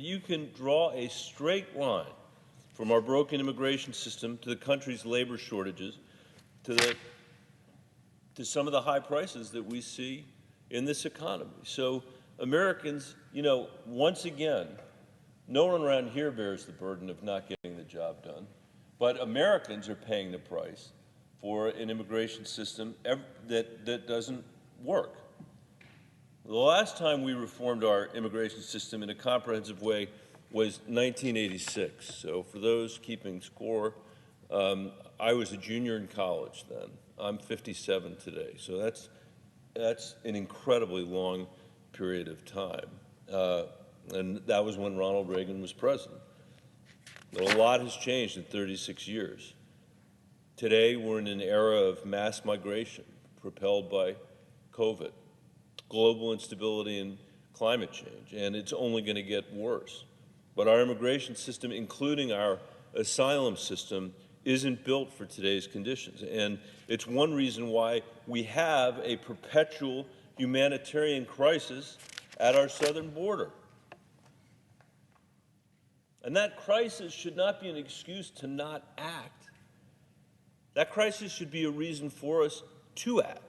You can draw a straight line from our broken immigration system to the country's labor shortages to some of the high prices that we see in this economy. So Americans, once again, no one around here bears the burden of not getting the job done, but Americans are paying the price for an immigration system that doesn't work. The last time we reformed our immigration system in a comprehensive way was 1986. So for those keeping score, I was a junior in college then. I'm 57 today. So that's an incredibly long period of time. And that was when Ronald Reagan was president. But a lot has changed in 36 years. Today, we're in an era of mass migration propelled by COVID, global instability, and climate change, and it's only going to get worse. But our immigration system, including our asylum system, isn't built for today's conditions. And it's one reason why we have a perpetual humanitarian crisis at our southern border. And that crisis should not be an excuse to not act. That crisis should be a reason for us to act.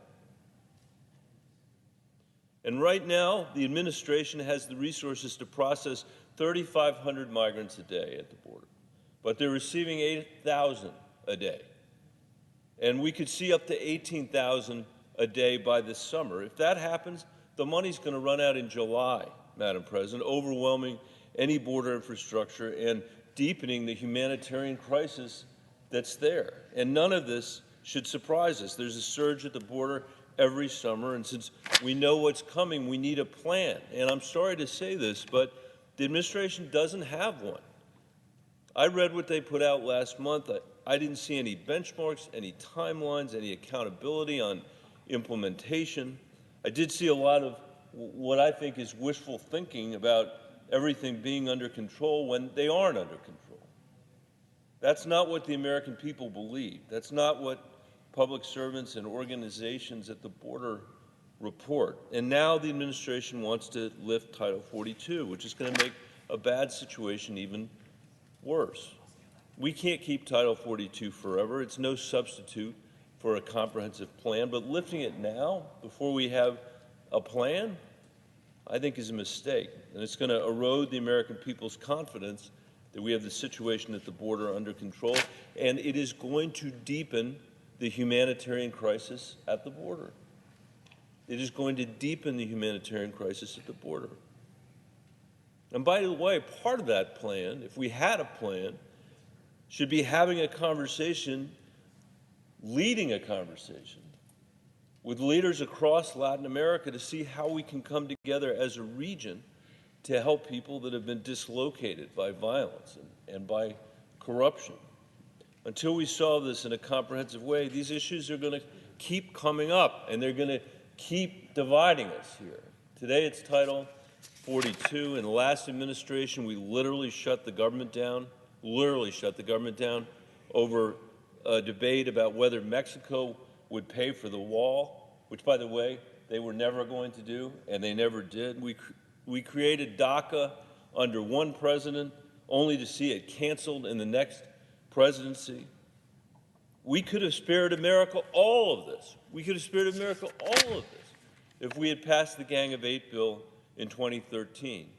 And right now, the administration has the resources to process 3,500 migrants a day at the border, but they're receiving 8,000 a day. And we could see up to 18,000 a day by this summer. If that happens, the money's going to run out in July, Madam President, overwhelming any border infrastructure and deepening the humanitarian crisis that's there. And none of this should surprise us. There's a surge at the border every summer, and since we know what's coming, we need a plan. And I'm sorry to say this, but the administration doesn't have one. I read what they put out last month. I didn't see any benchmarks, any timelines, any accountability on implementation. I did see a lot of what I think is wishful thinking about everything being under control when they aren't under control. That's not what the American people believe. That's not what public servants and organizations at the border report. And now the administration wants to lift Title 42, which is going to make a bad situation even worse. We can't keep Title 42 forever. It's no substitute for a comprehensive plan, but lifting it now before we have a plan, I think is a mistake. And it's going to erode the American people's confidence that we have the situation at the border under control, and it is going to deepen the humanitarian crisis at the border. It is going to deepen the humanitarian crisis at the border. And by the way, part of that plan, if we had a plan, should be having a conversation, leading a conversation with leaders across Latin America to see how we can come together as a region to help people that have been dislocated by violence and by corruption. Until we solve this in a comprehensive way, these issues are going to keep coming up, and they're going to keep dividing us here. Today it's Title 42. In the last administration, we literally shut the government down, over a debate about whether Mexico would pay for the wall, which, by the way, they were never going to do, and they never did. We created DACA under one president, only to see it canceled in the next presidency. We could have spared America all of this. If we had passed the Gang of Eight bill in 2013.